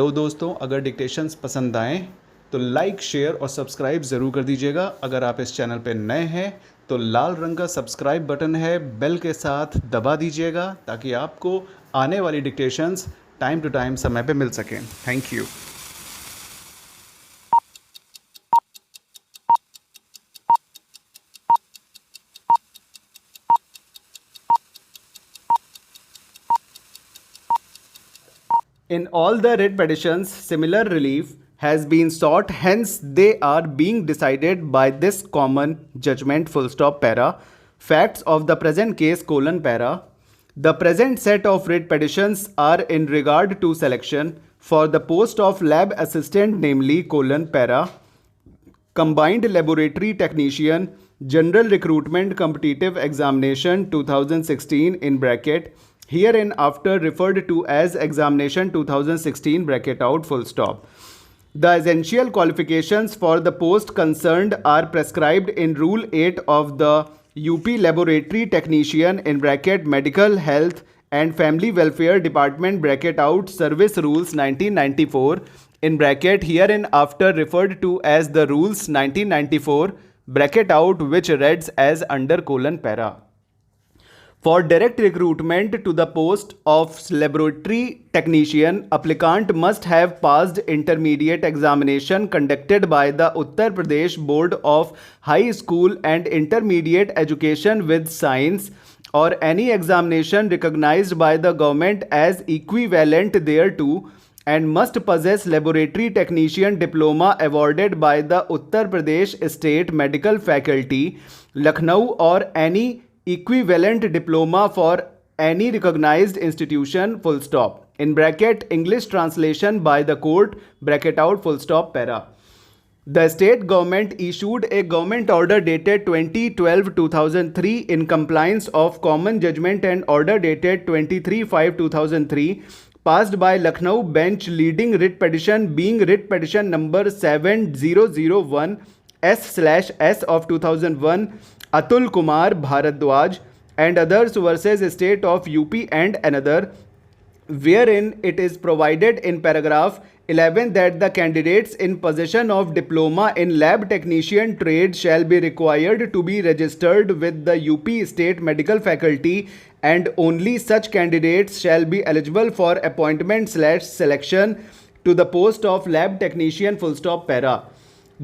Hello दोस्तों, अगर dictations पसंद आएँ तो लाइक, शेयर और सब्सक्राइब ज़रूर कर दीजिएगा। अगर आप इस चैनल पे नए हैं तो लाल रंग का सब्सक्राइब बटन है, बेल के साथ दबा दीजिएगा ताकि आपको आने वाली डिक्टेशंस टाइम टू टाइम समय पे मिल सकें। Thank you. In all the writ petitions, similar relief has been sought, hence they are being decided by this common judgment full stop para. Facts of the present case colon para. The present set of writ petitions are in regard to selection for the post of lab assistant, namely colon para combined laboratory technician, general recruitment competitive examination 2016 in bracket hereinafter referred to as examination 2016 bracket out full stop. The essential qualifications for the post concerned are prescribed in Rule 8 of the UP Laboratory Technician in bracket Medical Health and Family Welfare Department bracket out Service Rules 1994 in bracket hereinafter referred to as the Rules 1994 bracket out, which reads as under colon para. For direct recruitment to the post of laboratory technician, applicant must have passed intermediate examination conducted by the Uttar Pradesh Board of High School and Intermediate Education with Science or any examination recognized by the government as equivalent thereto, and must possess laboratory technician diploma awarded by the Uttar Pradesh State Medical Faculty, Lucknow, or any equivalent diploma for any recognized institution full stop in bracket English translation by the court bracket out full stop para. The state government issued a government order dated 2012-2003 in compliance of common judgment and order dated 23/5/2003 passed by Lucknow bench, leading writ petition being writ petition number 7001 S/S of 2001 Atul Kumar Bharadwaj and others versus State of UP and another, wherein it is provided in paragraph 11 that the candidates in possession of diploma in lab technician trade shall be required to be registered with the UP State Medical Faculty, and only such candidates shall be eligible for appointment/selection to the post of lab technician full stop para.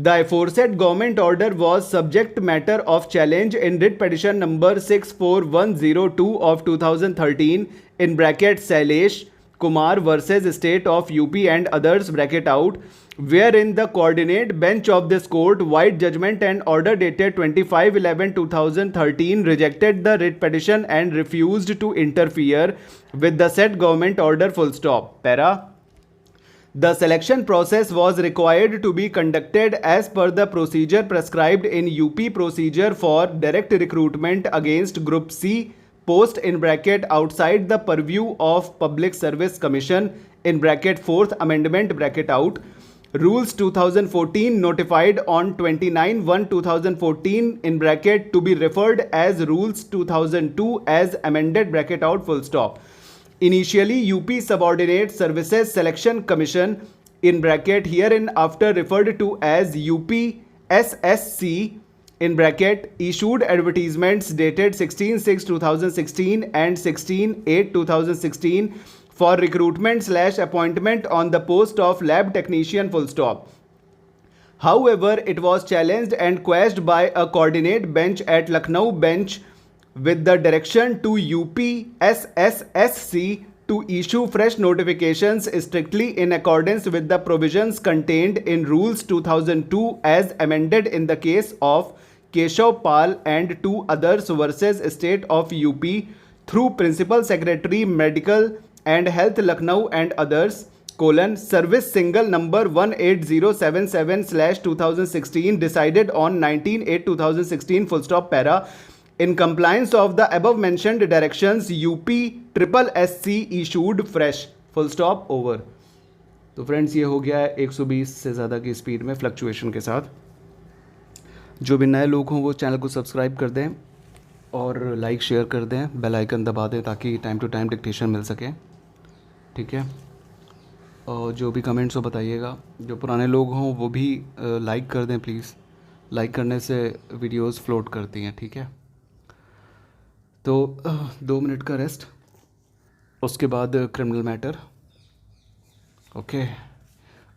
The aforesaid government order was subject matter of challenge in writ petition number 64102 of 2013 in bracket Sailesh Kumar versus State of UP and others bracket out, wherein the coordinate bench of this court, white judgment and order dated 25/11/2013, rejected the writ petition and refused to interfere with the said government order full stop. Para. The selection process was required to be conducted as per the procedure prescribed in UP procedure for direct recruitment against Group C post in bracket outside the purview of Public Service Commission in bracket 4th Amendment bracket out. Rules 2014 notified on 29/1/2014 in bracket to be referred as Rules 2002 as amended bracket out full stop. Initially, UP Subordinate Services Selection Commission in bracket hereinafter referred to as UP SSC in bracket issued advertisements dated 16/6/2016 and 16/8/2016 for recruitment/appointment on the post of lab technician full stop. However, it was challenged and quashed by a coordinate bench at Lucknow bench with the direction to UP SSSC to issue fresh notifications strictly in accordance with the provisions contained in Rules 2002 as amended in the case of Keshav Pal and two others versus State of UP through Principal Secretary Medical and Health Lucknow and others service single number 18077/2016 decided on 19/8/2016 full stop para. In compliance of the above mentioned directions, UP SSSC issued fresh full stop over. तो friends ये हो गया है 120 से ज़्यादा की speed में fluctuation के साथ। जो भी नए लोग हों वो चैनल को सब्सक्राइब कर दें और लाइक शेयर कर दें, बेल आइकन दबा दें ताकि टाइम टू टाइम डिक्टेशन मिल सके। ठीक है, और जो भी कमेंट्स हो बताइएगा, जो पुराने लोग हों वो भी लाइक कर दें प्लीज़। लाइक करने से वीडियोस फ्लोट करती हैं, ठीक है। तो 2 मिनट का रेस्ट, उसके बाद क्रिमिनल मैटर, ओके।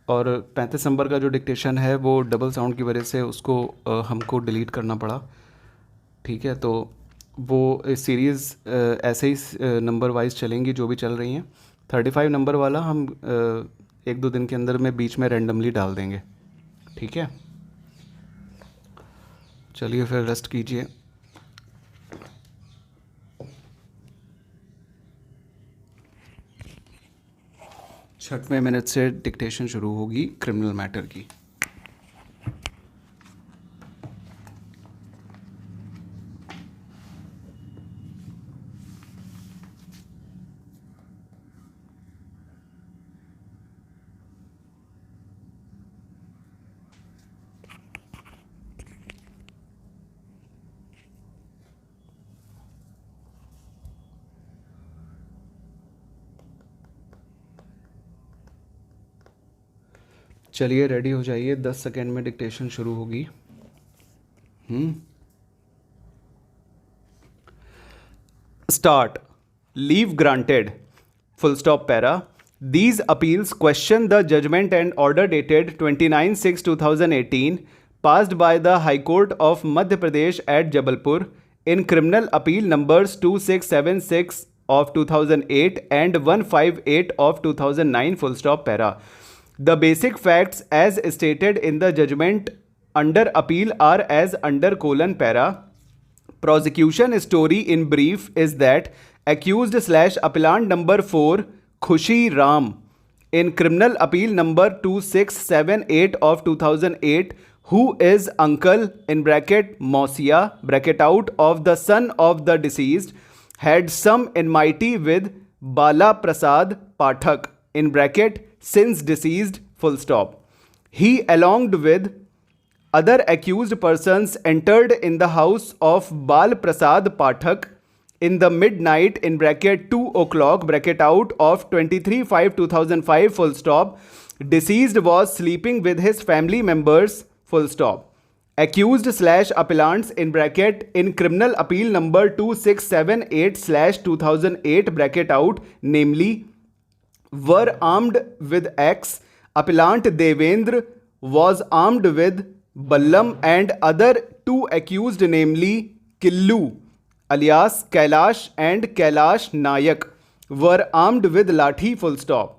और 35 नंबर का जो डिक्टेशन है वो डबल साउंड की वजह से उसको हमको डिलीट करना पड़ा, ठीक है। तो वो सीरीज़ ऐसे ही नंबर वाइज चलेंगी जो भी चल रही हैं। 35 नंबर वाला हम 1-2 दिन के अंदर में बीच में रैंडमली डाल देंगे, ठीक है। चलिए फिर रेस्ट कीजिए। छठवें मिनट से डिक्टेशन शुरू होगी क्रिमिनल मैटर की। चलिए रेडी हो जाइए, 10 सेकेंड में डिक्टेशन शुरू होगी। Start. Leave granted, full stop para. These appeals question the judgment and order dated 29/6/2018 passed by the High Court of Madhya Pradesh at Jabalpur in criminal appeal numbers 2676 of 2008 and 158 of 2009, full stop para. The basic facts as stated in the judgment under appeal are as under colon para. Prosecution story in brief is that accused / appellant number 4 Khushi Ram in criminal appeal number 2678 of 2008, who is uncle in bracket Mausia bracket out of the son of the deceased, had some enmity with Bala Prasad Pathak in bracket since deceased, full stop. He along with other accused persons entered in the house of Bal Prasad Pathak in the midnight in bracket 2 o'clock bracket out of 23/5/2005, full stop. Deceased was sleeping with his family members, full stop. Accused / appellants in bracket in criminal appeal number 2678/2008 bracket out, namely, were armed with X. Appellant Devendra was armed with Ballam, and other 2 accused, namely Killu alias Kailash and Kailash Nayak, were armed with Lathi, full stop.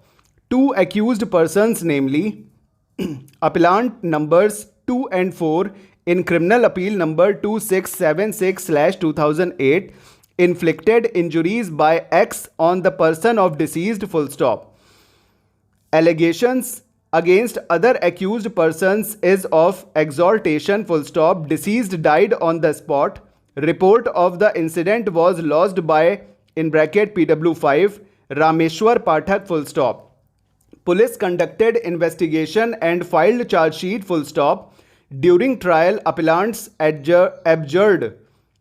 2 accused persons, namely appellant numbers 2 and 4 in criminal appeal number 2676/2008, inflicted injuries by X on the person of deceased, full stop. Allegations against other accused persons is of exaltation, full stop. Deceased died on the spot. Report of the incident was lodged by in bracket PW5 Rameshwar Pathak, full stop. Police conducted investigation and filed charge sheet, full stop. During trial, appellants abjured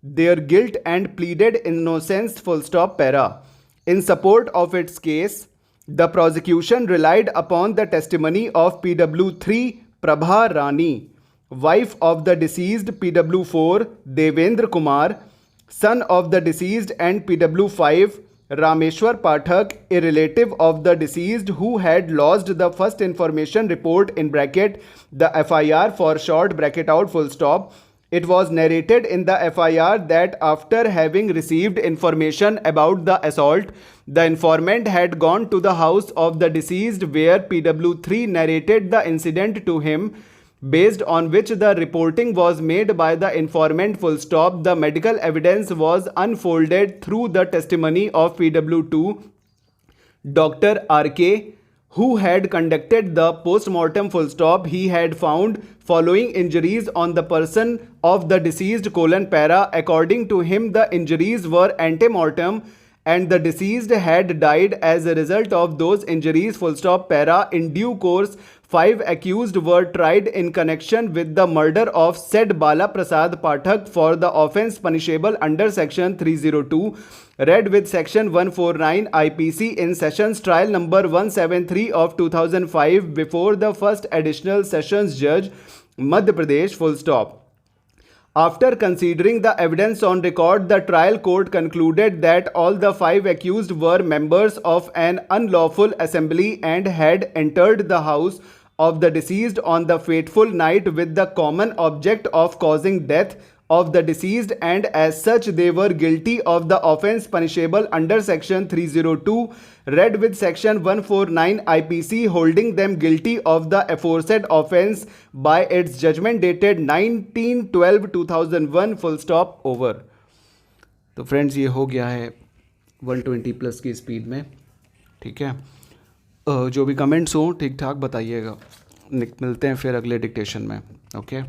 their guilt and pleaded innocence, full stop para. In support of its case, the prosecution relied upon the testimony of PW3 Prabha Rani, wife of the deceased, PW4 Devendra Kumar, son of the deceased, and PW5 Rameshwar Pathak, a relative of the deceased, who had lodged the first information report in bracket the FIR for short bracket out, full stop. It was narrated in the FIR that after having received information about the assault, the informant had gone to the house of the deceased, where PW3 narrated the incident to him, based on which the reporting was made by the informant, full stop. The medical evidence was unfolded through the testimony of PW2 Dr. RK, who had conducted the post-mortem, full stop. He had found following injuries on the person of the deceased, colon para. According to him, the injuries were ante-mortem and the deceased had died as a result of those injuries, full stop para. In due course, 5 accused were tried in connection with the murder of said Bala Prasad Pathak for the offence punishable under section 302 read with section 149 IPC in sessions trial number 173 of 2005 before the first additional sessions judge Madhya Pradesh full stop. After considering the evidence on record, the trial court concluded that all the 5 accused were members of an unlawful assembly and had entered the house of the deceased on the fateful night with the common object of causing death of the deceased, and as such they were guilty of the offence punishable under section 302 read with section 149 IPC, holding them guilty of the aforesaid offence by its judgment dated 19/12/2001 full stop over. तो friends ये हो गया है 120 plus की speed में, ठीक है। जो भी कमेंट्स हो ठीक ठाक बताइएगा, मिलते हैं फिर अगले डिक्टेशन में, ओके।